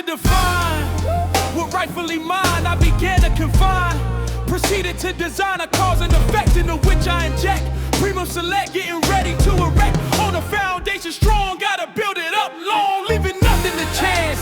to define what rightfully mine. I began to confine, proceeded to design a cause and effect into which I inject premium select, getting ready to erect on a foundation strong. Gotta build it up long, leaving nothing to chance.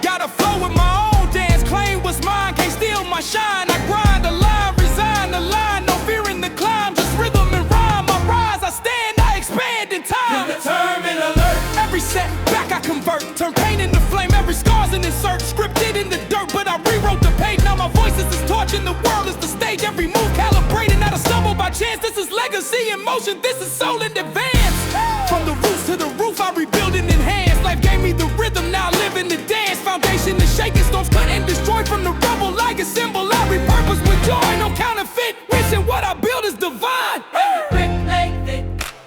Gotta flow with my own dance, claim what's mine, can't steal my shine. I grind the line, resign the line, no fear in the climb, just rhythm and rhyme. I rise, I stand, I expand in time. Determined, alert. Every setback I convert, turn pain into flame, every scar's an insert, scripted in the dirt, but I rewrote the page. Now my voice is this torch and the world is the stage. Every move calibrated, not a stumble by chance. This is legacy in motion, this is soul in advance. From the roots to the roof, I rebuild and enhance. Life gave me the rhythm, now I live in the dance. Foundation is shaking, storms cut and destroyed from the rubble like a symbol. I repurpose with joy, no counterfeit. Wishing what I build is divine. Quick, like thick,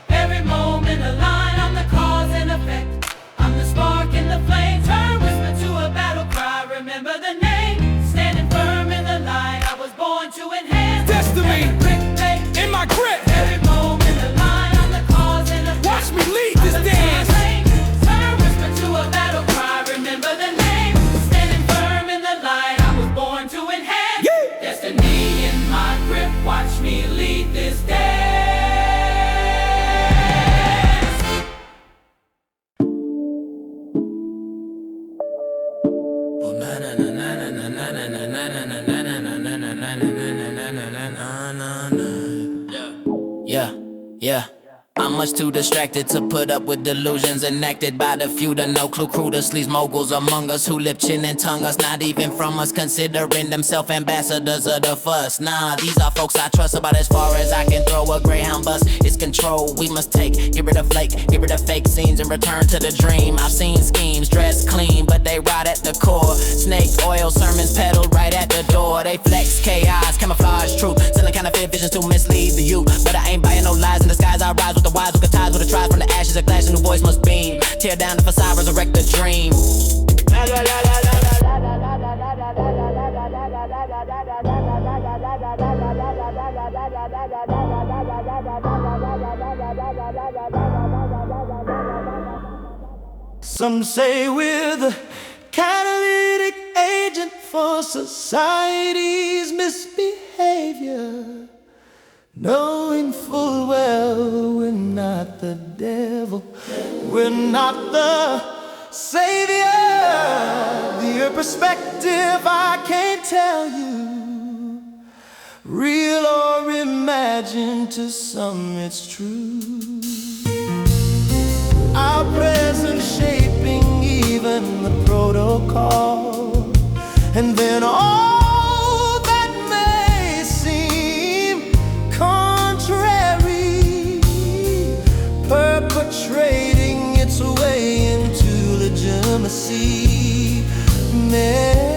every moment align. I'm the cause and effect. I'm the spark in the flame. Turn whisper to a battle cry. Remember the name, standing firm in the light. I was born to enhance Destiny in my grip. Every moment align. I'm the cause and effect. Watch me lead this dance. Turn whisper to a battle cry. Remember the name, standing firm in the light. I was born to enhance destiny in my grip. Watch me lead this dance. Yeah. I'm much too distracted to put up with delusions enacted by the few. The no clue crew, the sleaze moguls among us who lip chin and tongue us, not even from us, considering themselves ambassadors of the fuss. Nah, these are folks I trust about as far as I can throw a Greyhound bus. It's control we must take, get rid of flake, get rid of fake scenes and return to the dream. I've seen schemes dressed clean, but they rot at the core. Snake oil sermons peddled right at the door. They flex chaos, camouflage truth, selling counterfeit visions to mislead the youth. But I ain't buying no lies in the skies. I rise with the wise, with the ties, with the tries. From the ashes of glass, a new voice must beam. Tear down the facade, resurrect the dream. Some say we're the catalytic agent for society's misbehavior, knowing full well we're not the devil, we're not the savior. Your perspective I can't tell you, real or imagined, to some it's true. Our presence shaping even the protocol, and then all that may seem contrary, perpetrating its way into legitimacy. Maybe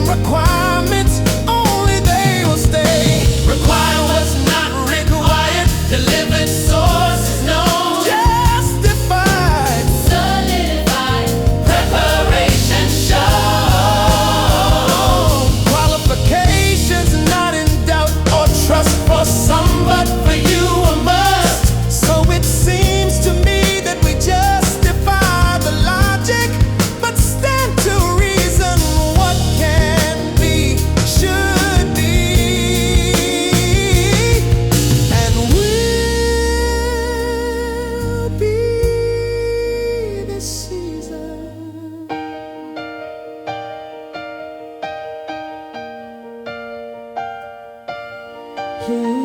requirements, only they will stay. Require what's not required, delivered sources known, justified, solidified, preparation shown. Qualifications not in doubt, or trust for some, but for you a must. So it seems to me that we justify the logic, but stand to reason what can be, should be, and will be this season. Ooh.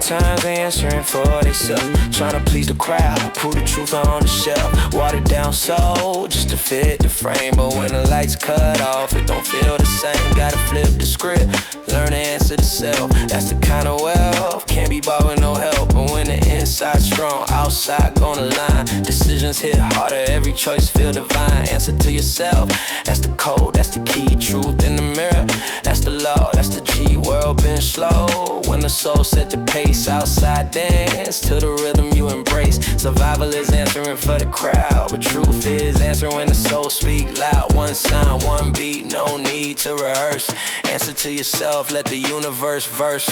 Times they answering for themselves, trying to please the crowd, prove the truth on the shelf. Watered down soul just to fit the frame, but when the lights cut off, it don't feel the same. Gotta flip the script, learn to answer the self. That's the kind of wealth can't be bought with no help. But when the inside's strong, outside gonna line. Decisions hit harder, every choice feel divine. Answer to yourself, that's the code, that's the key. Truth in the mirror, that's the law, that's the G. World been slow when the soul set the pace. Outside dance to the rhythm you embrace. Survival is answering for the crowd, but truth is answering when the soul speak loud. One sound, one beat, no need to rehearse. Answer to yourself, let the universe verse.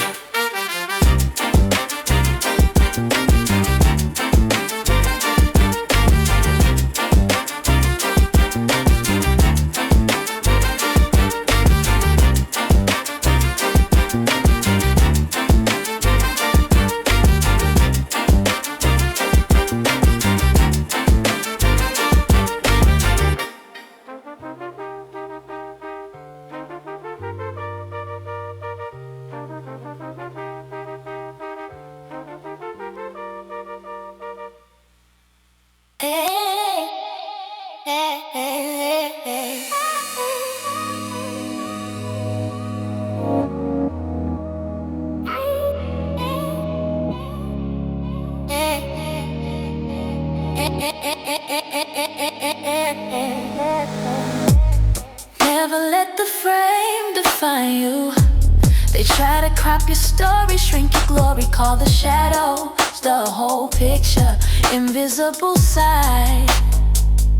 Never let the frame define you. They try to crop your story, shrink your glory, call the shadows the whole picture, invisible side.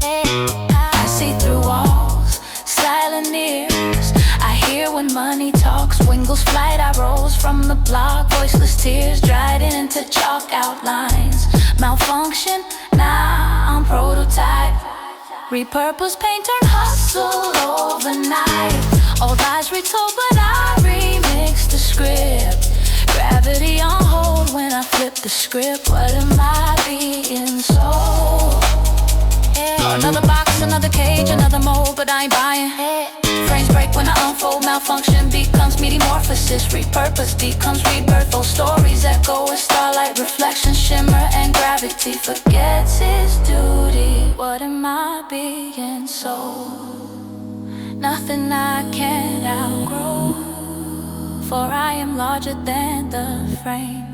I see through walls, silent ears. I hear when money talks, wingles flight. I rose from the block, voiceless tears dried into chalk outlines. Malfunction, now I'm prototype. Repurpose paint, turn hustle overnight. Old lies retold, but I remix the script. Gravity on hold when I flip the script. What am I being sold? Another box, another cage, another mold, but I ain't buying. Frames break when I unfold, malfunction becomes metamorphosis. Repurpose becomes rebirth. Those stories echo with starlight, reflection, shimmer, and gravity forgets his duty. What am I being sold? Nothing I can't outgrow, for I am larger than the frame.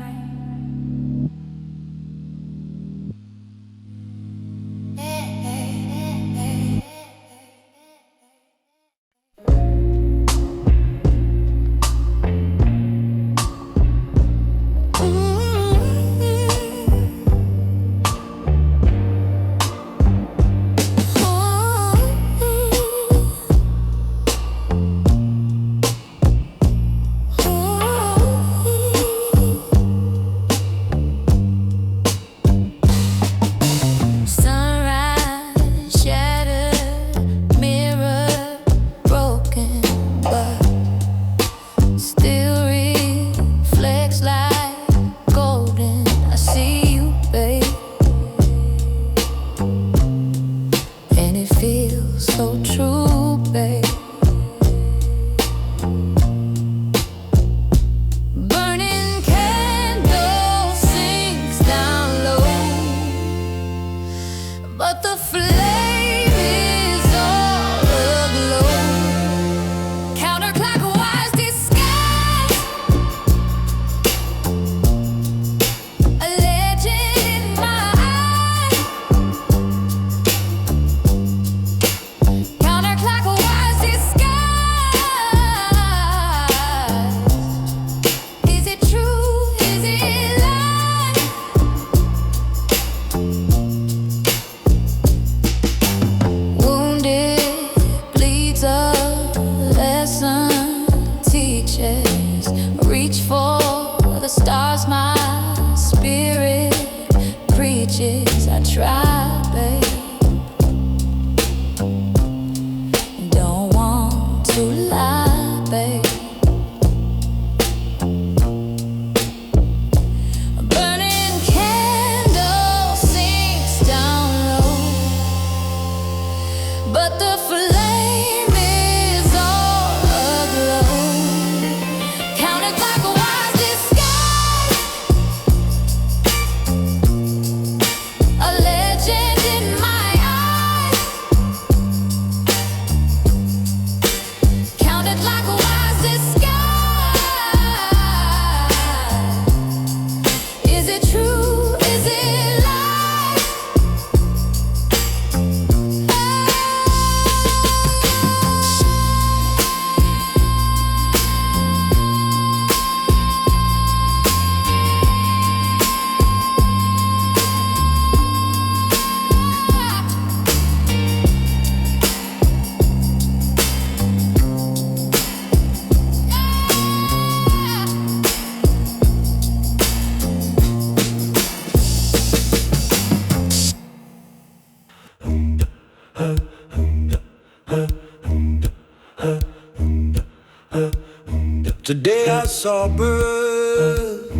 Today I saw birth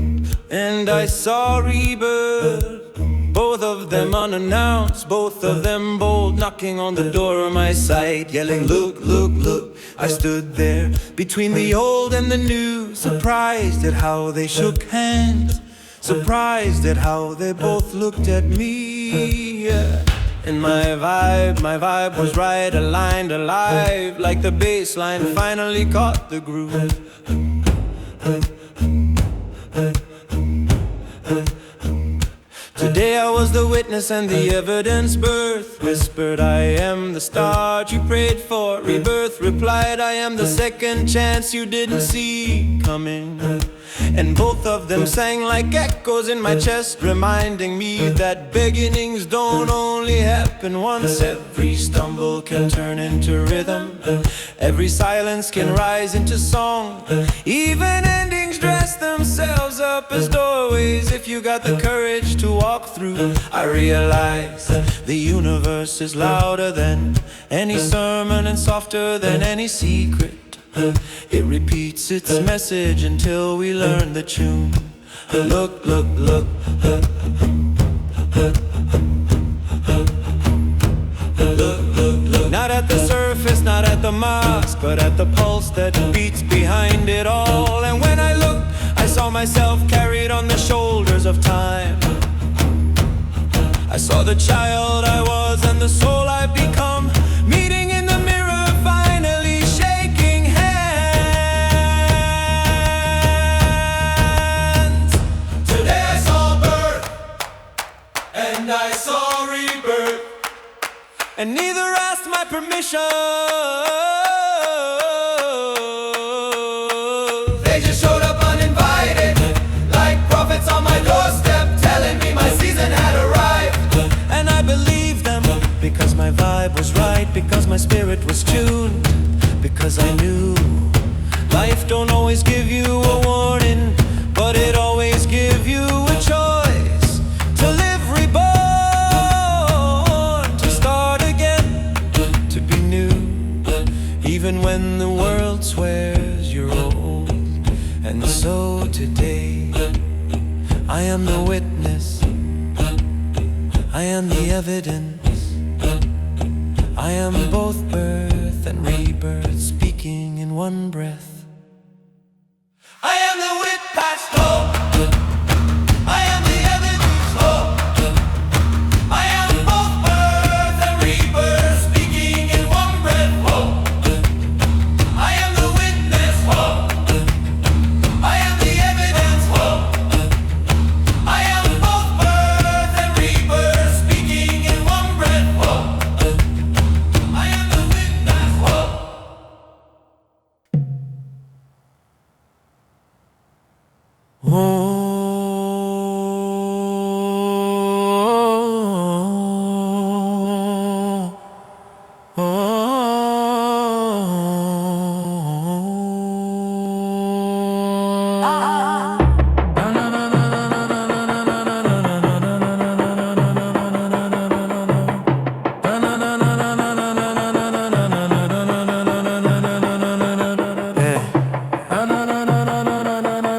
and I saw rebirth. Both of them unannounced, both of them bold, knocking on the door of my sight, yelling, look, look, look. I stood there between the old and the new, surprised at how they shook hands, surprised at how they both looked at me. Yeah. And my vibe was right, aligned, alive, like the bass line finally caught the groove. Today I was the witness and the evidence. Birth whispered, I am the start you prayed for. Rebirth replied, I am the second chance you didn't see coming. And both of them sang like echoes in my chest, reminding me that beginnings don't only happen once. Every stumble can turn into rhythm, every silence can rise into song. Even endings dress themselves up as doorways if you got the courage to walk through. I realize the universe is louder than any sermon and softer than any secret. It repeats its message until we learn the tune. Look, look, look. Look, look, look. Not at the surface, not at the mask, but at the pulse that beats behind it all. And when I looked, I saw myself carried on the shoulders of time. I saw the child I was and the soul I've become, meeting in the mirror, finally shaking hands. Today I saw birth and I saw rebirth, and neither asked my permission. They just showed up uninvited, like prophets on my doorstep, telling me my season had arrived. And I believed them, because my vibe was right, because my spirit was tuned, because I knew life don't always give you a warning, but it always gives you a choice to live reborn, to start again, to be new, even when the world swears you're old. And so today I am the witness, I am the evidence, I am both birth and rebirth, speaking in one breath. I am the wit past hope, I am the evidence, hope. I am both birth and rebirth, speaking in one breath, hope. I am the witness, hope. I am the evidence, hope. I am both birth and rebirth, speaking in one breath, hope. I am the witness, hope.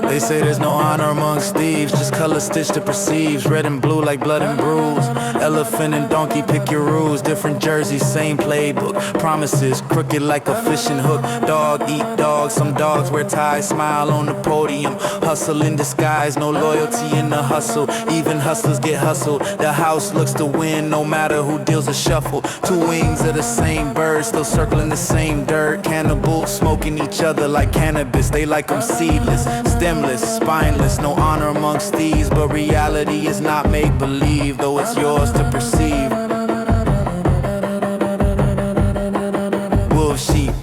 They say there's no honor amongst thieves, just color stitched to perceives. Red and blue like blood and bruise. Elephant and donkey, pick your rules. Different jerseys, same playbook. Promises, crooked like a fishing hook. Dog eat dog, some dogs wear ties. Smile on the podium, hustle in disguise. No loyalty in the hustle, even hustlers get hustled. The house looks to win, no matter who deals a shuffle. Two wings of the same bird, still circling the same dirt. Cannibals smoking each other like cannabis. They like them seedless, stemless, spineless. No honor amongst thieves, but reality is not make-believe, though it's yours to perceive. Wolf sheep,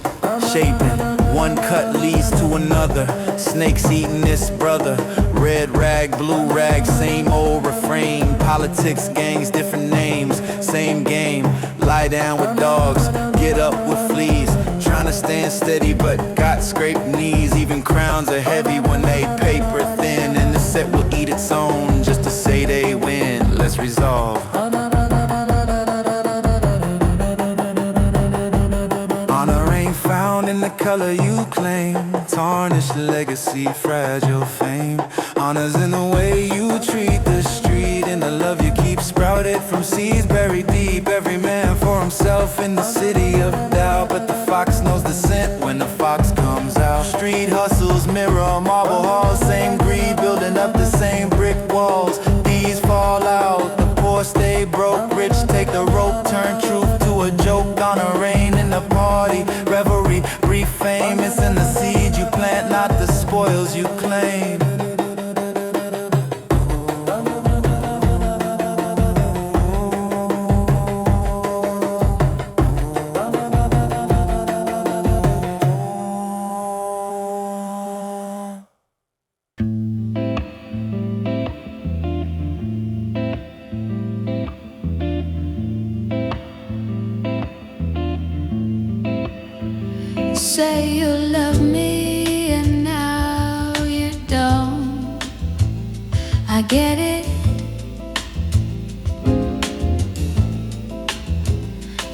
shaping, one cut leads to another. Snakes eating this brother. Red rag, blue rag, same old refrain. Politics, gangs, different names, same game. Lie down with dogs, get up with fleas. Trying to stand steady but got scraped knees. Even crowns are heavy when they paper thin, and the set will eat its own just to say they win. Let's resolve. Honor ain't found in the color you claim. Tarnished legacy. hid from seas buried deep. Every man for himself in the city of doubt. But the fox knows the scent when the fox comes out. Street hustles, mirror, marble halls, same greed, building up the same brick walls. These fall out, the poor stay broke, rich take the rope, turn truth to a joke. Gonna rain in the party, revelry, brief fame. It's in the seed you plant, not the spoils you claim. Say you love me and now you don't. I get it.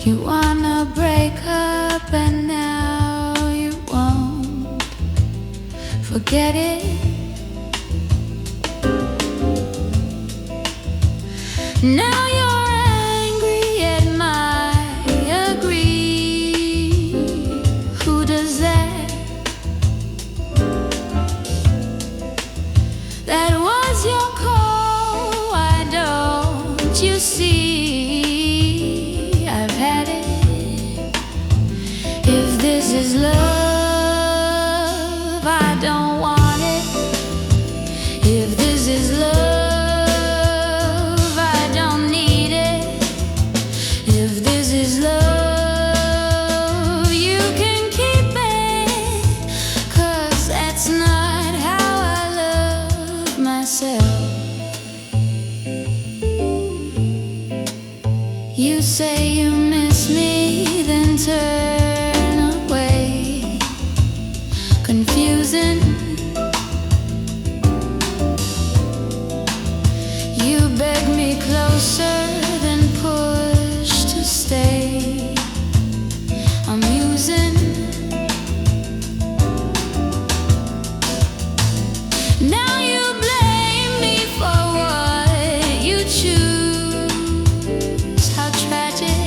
You wanna break up and now you won't. Forget it. Now you're angry at my agree. Who does that? That was your call. Why don't you see? I've had it. If this is love, I don't want it. If this is love, you say you miss me, then turn away. Confusing. You beg me closer, then push to stay. Amusing. Now you blame me for what you choose. How tragic.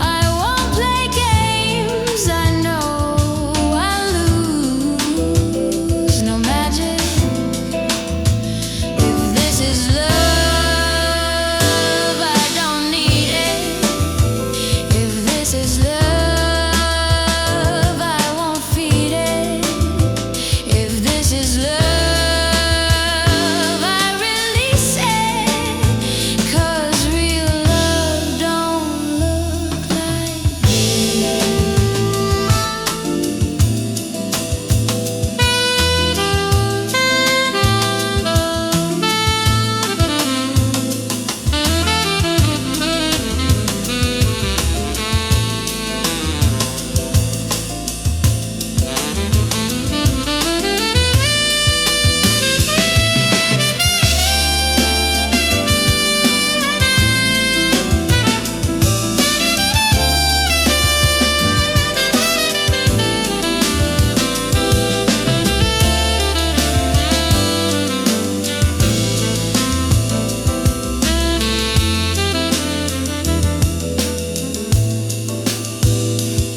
I won't play games, I know I'll lose. No magic. If this is love, I don't need it. If this is love, I won't feed it. If this is love, I release it. 'Cause real love don't look like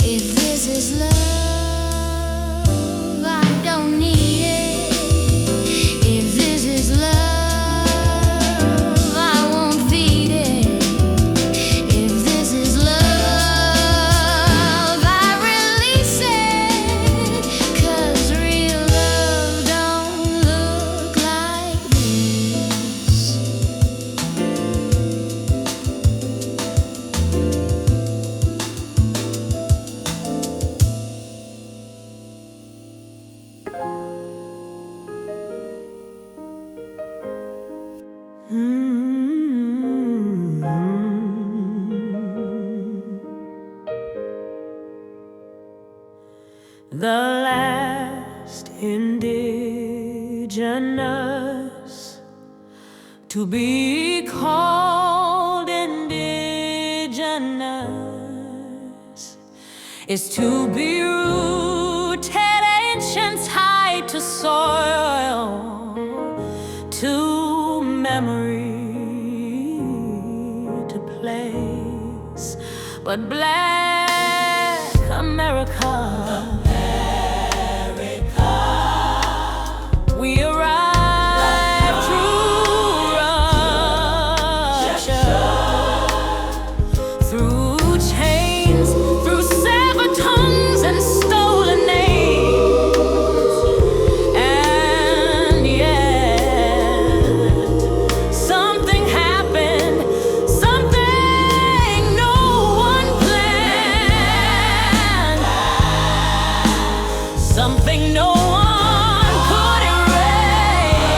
if this is love, I don't need it. If this is love, I won't feed it. If this is love, I release it. 'Cause real love don't look like this. The last indigenous to be called indigenous is to be rooted ancient, tied to soil, to memory to place. But Black America, we arrived through Russia, through chains, through severed tongues and stolen names. And yet, something happened, something no one planned, something no one could erase.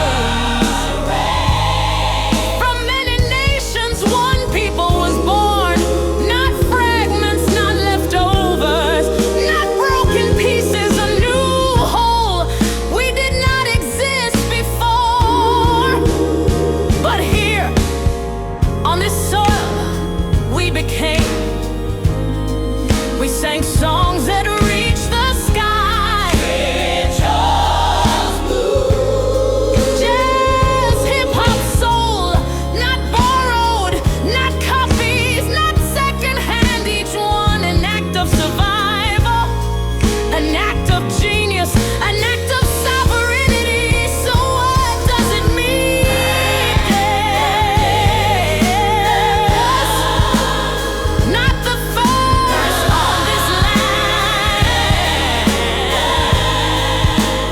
From many nations, one people was born. Not fragments, not leftovers, not broken pieces, a new whole. We did not exist before, but here on this soil we became. We sang songs that reached the sky. Jazz, hip hop, soul, not borrowed, not copies, not secondhand. Each one an act of survival, an act of genius, an act of sovereignty. So what does it mean? Yes, not the first on this land.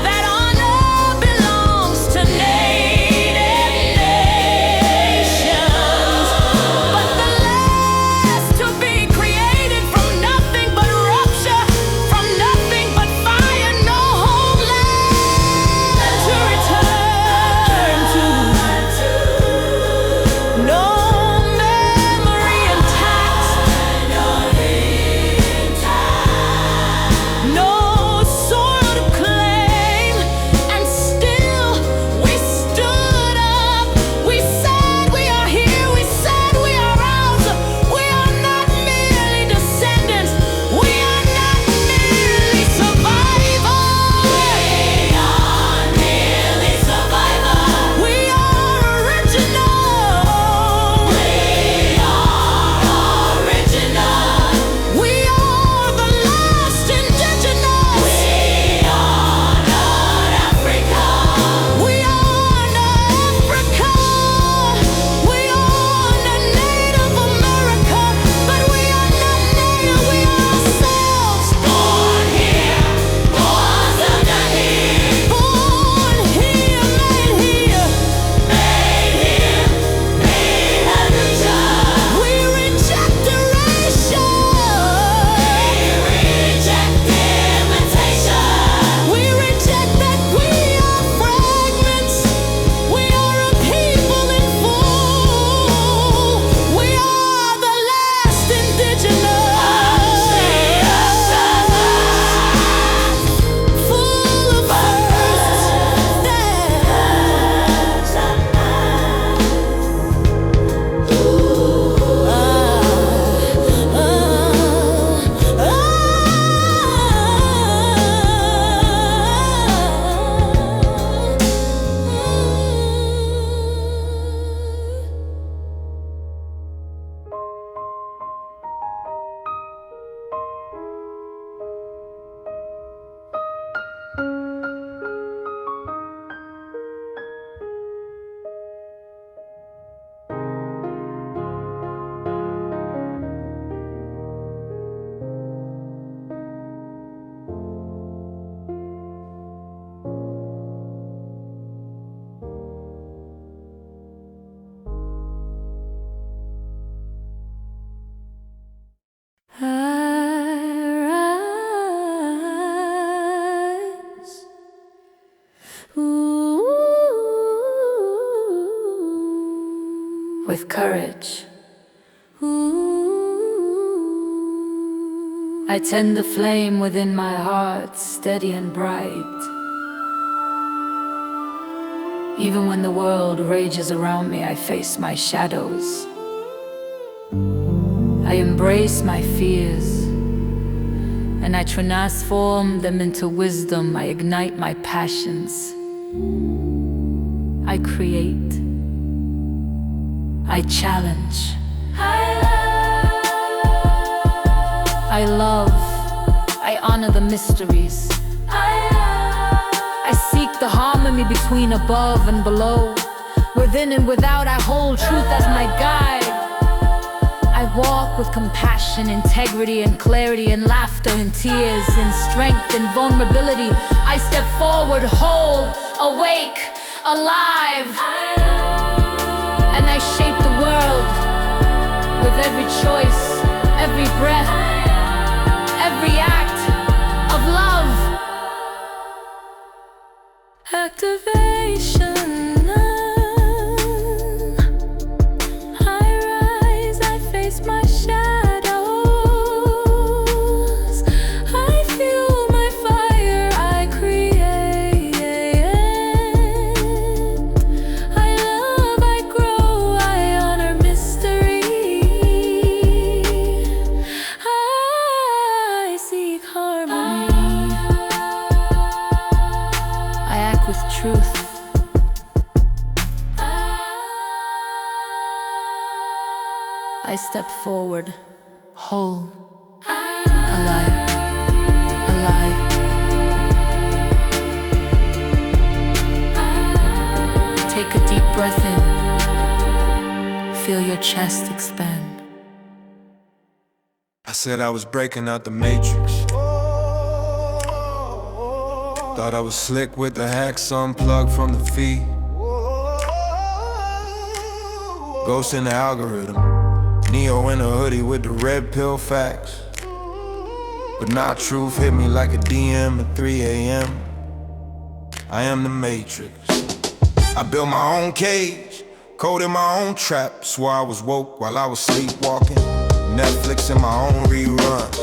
That honor belongs to native nations, but the last to be created from nothing but rupture, from nothing but fire. No homeland to return to, no memory intact, no soil to claim. And still we stood up. We said we are here, we said we are ours. We are not merely descendants, we are not merely survivors. We are merely survivors. We are original. We are original. We are the last indigenous. We are not Africa. We are not Africa. We are not Native America. But we are not native, we are ourselves. Born here, born under here. Born here, made here. Made here, made Abuja. We reject erasure. We reject imitation. We reject that we are fragments. We are a people in full. We are the last indigenous. Full of rise. With courage, I tend the flame within my heart, steady and bright. Even when the world rages around me, I face my shadows. I embrace my fears, and I transform them into wisdom. I ignite my passions. I create. I challenge. I love. I honor the mysteries. I seek the harmony between above and below. Within and without, I hold truth as my guide. I walk with compassion, integrity, and clarity, in laughter and tears, in strength and vulnerability. I step forward whole, awake, alive. And I shape the world with every choice, every breath, every act of love. Activation. My shadows, I fuel my fire, I create. I love, I grow, I honor mystery. I seek harmony. I act with truth. I step forward, whole, alive, alive. Take a deep breath in. Feel your chest expand. I said I was breaking out the matrix. Thought I was slick with the hacks unplugged from the feed. Ghost in the algorithm. Neo in a hoodie with the red pill facts. But not truth hit me like a DM at 3 a.m. I am the Matrix. I built my own cage, coded my own trap. Swore I was woke while I was sleepwalking. Netflix in my own reruns,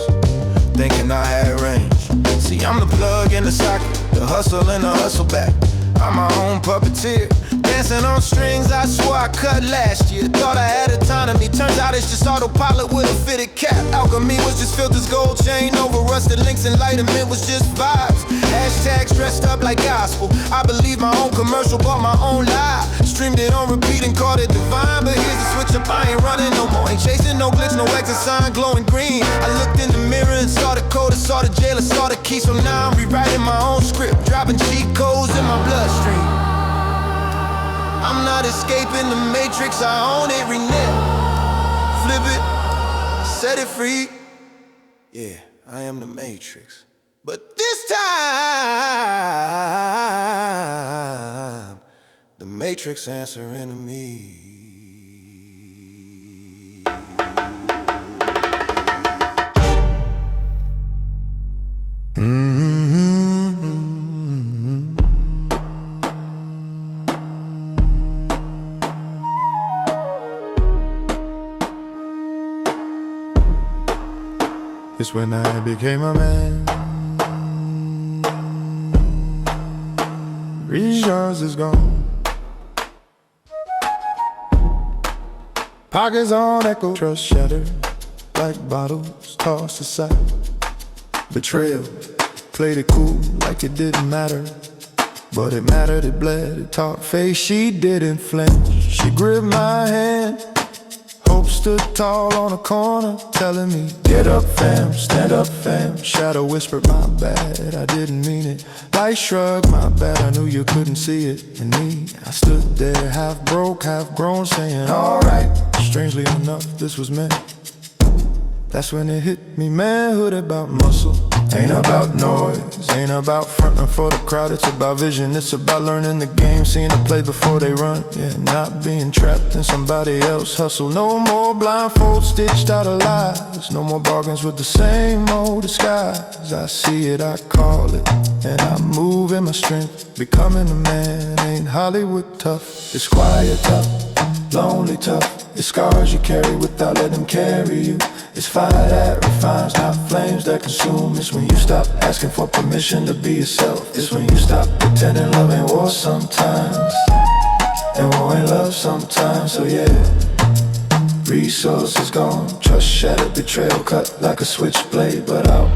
thinking I had range. See, I'm the plug in the socket, the hustle and the hustle back. I'm my own puppeteer, dancing on strings I swore I cut last year. Thought I had autonomy, turns out it's just autopilot with a fitted cap. Alchemy was just filters, gold chain over rusted links. Enlightenment was just vibes. Hashtags dressed up like gospel. I believe my own commercial, bought my own lie. Streamed it on repeat and called it divine. But here's the switch up, I ain't running no more. Ain't chasing no glitch, no exit sign glowing green. I looked in the mirror and saw the code, I saw the jailer, saw the key. So now I'm rewriting my own script, dropping cheat codes in my bloodstream. I'm not escaping the matrix, I own it, renege. Flip it, set it free. Yeah, I am the matrix. But this time, the matrix answering to me. It's when I became a man. Reassurance is gone. Pockets on echo. Trust shattered like bottles tossed aside. Betrayal, played it cool like it didn't matter. But it mattered, it bled, it taught face. She didn't flinch, she gripped my hand. Hope stood tall on a corner, telling me, get up fam, stand up fam. Shadow whispered, my bad, I didn't mean it. Light shrug, my bad, I knew you couldn't see it in me. I stood there, half broke, half grown, saying, alright. Strangely enough, this was meant. That's when it hit me, manhood about muscle. Ain't about noise, ain't about frontin' for the crowd. It's about vision, it's about learning the game, seeing the play before they run. Yeah, not being trapped in somebody else's hustle. No more blindfolds stitched out of lies. No more bargains with the same old disguise. I see it, I call it, and I move in my strength. Becoming a man ain't Hollywood tough. It's quiet tough, lonely tough. It's scars you carry without letting them carry you. It's fire that refines, not flames that consume. It's when you stop asking for permission to be yourself. It's when you stop pretending love ain't war sometimes, and war ain't love sometimes. So yeah, resources gone, trust shattered, betrayal cut like a switchblade, but out.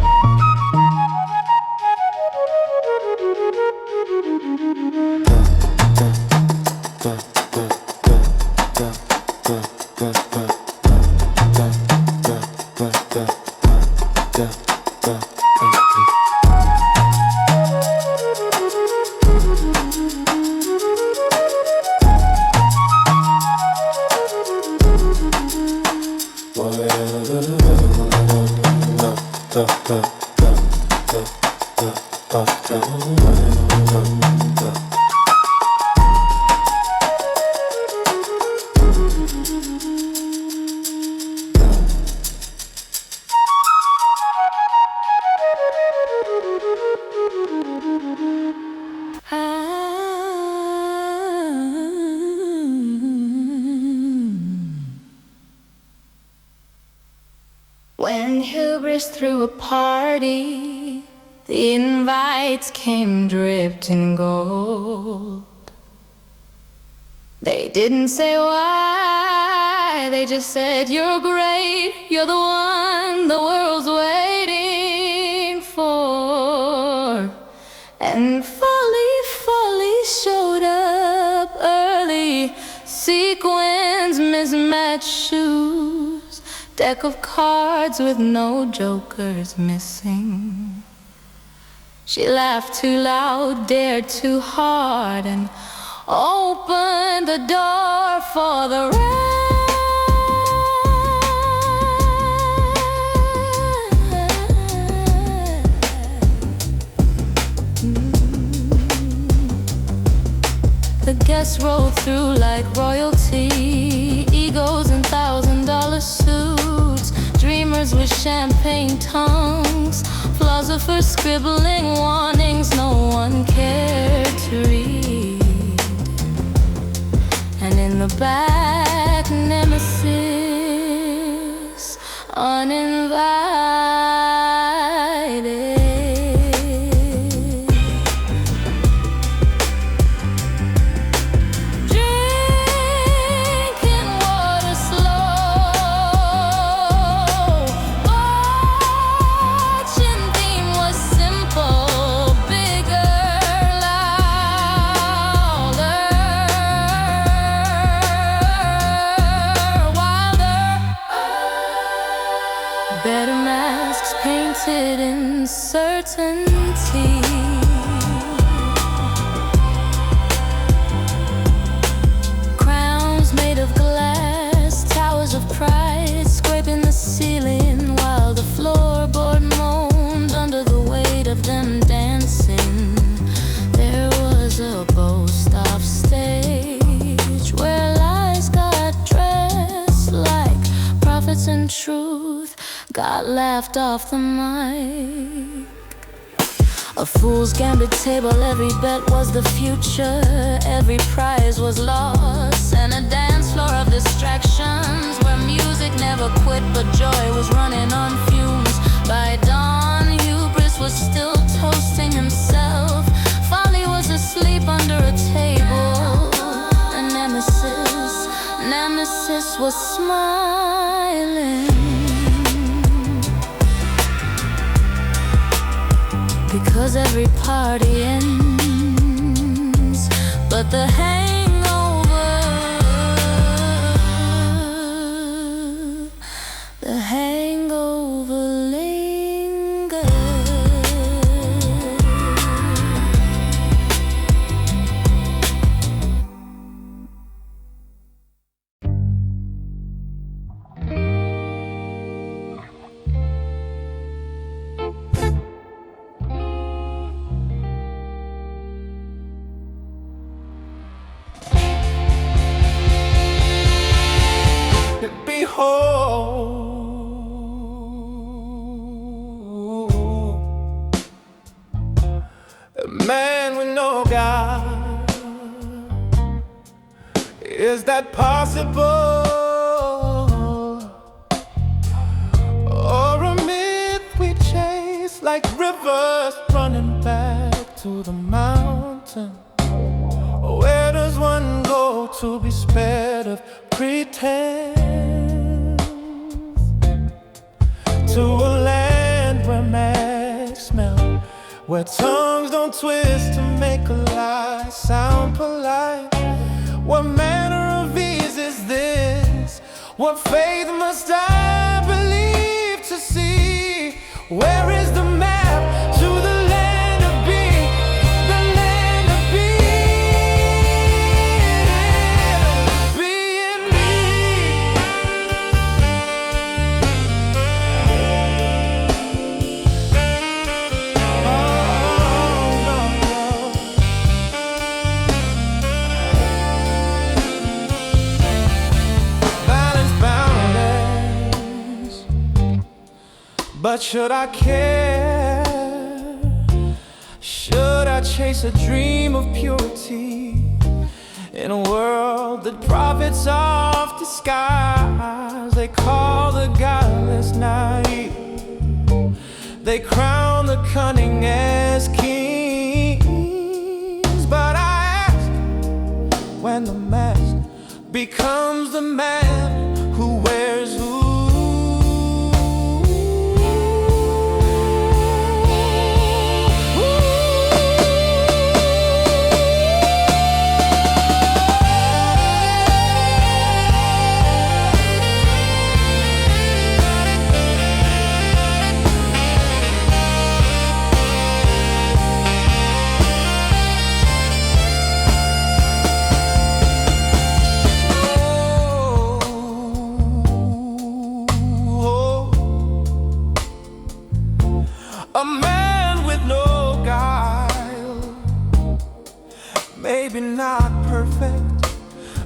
When hubris threw a party, the invites came dripped in gold. They didn't say why, they just said, "You're great, you're the one the world's waiting for." And Folly showed up early, sequins, mismatched shoes, deck of cards with no jokers missing. She laughed too loud, dared too hard, and opened the door for the rest. The guests rolled through like royalty, egos in $1,000 suits, dreamers with champagne tongues, philosophers scribbling warnings no one cared to read. And in the back, nemesis, uninvited. Better masks painted in certainty. Crowns made of glass, towers of pride scraping the ceiling while the floorboard moaned under the weight of them dancing. There was a boast off stage where lies got dressed like prophets and truth got laughed off the mic. A fool's gambit table, every bet was the future, every prize was lost, and a dance floor of distractions where music never quit but joy was running on fumes. By dawn, hubris was still toasting himself, folly was asleep under a table, and nemesis was smiling. Because every party ends, but the hangover lingers. Behold, a man with no God. Is that possible? Or a myth we chase like rivers running back to the mountain? Where does one go to be spared of pretense? To a land where masks melt, where tongues don't twist to make a lie sound polite. What manner of ease is this? What faith must I believe to see? Where is the map to the land of being? The land of being me. But should I care? Should I chase a dream of purity in a world that profits off disguise? They call the godless naive, they crown the cunning as kings. But I ask, when the mask becomes the man who wears who? A man with no guile, maybe not perfect,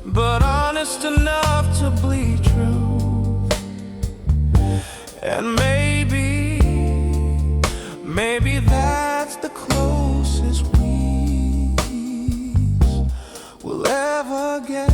but honest enough to bleed true. And maybe that's the closest we will ever get.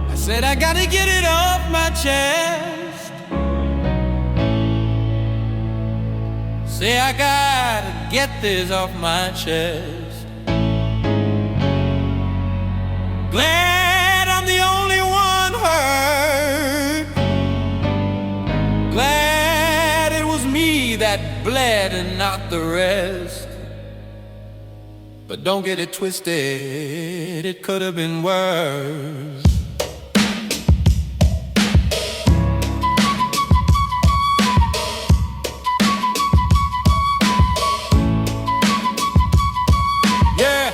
I said I gotta get it off my chest. Say I gotta get this off my chest. Glad I'm the only one hurt. Glad it was me that bled and not the rest. But don't get it twisted, it could have been worse. Yeah.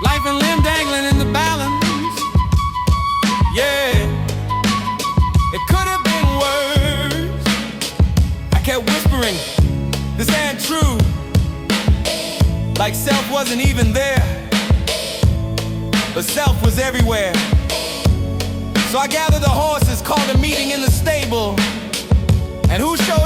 Life and limb dangling in the balance. Yeah. It could have been worse. I kept whispering, this ain't true. Like self wasn't even there, but self was everywhere. So I gathered the horses, called a meeting in the stable. And who showed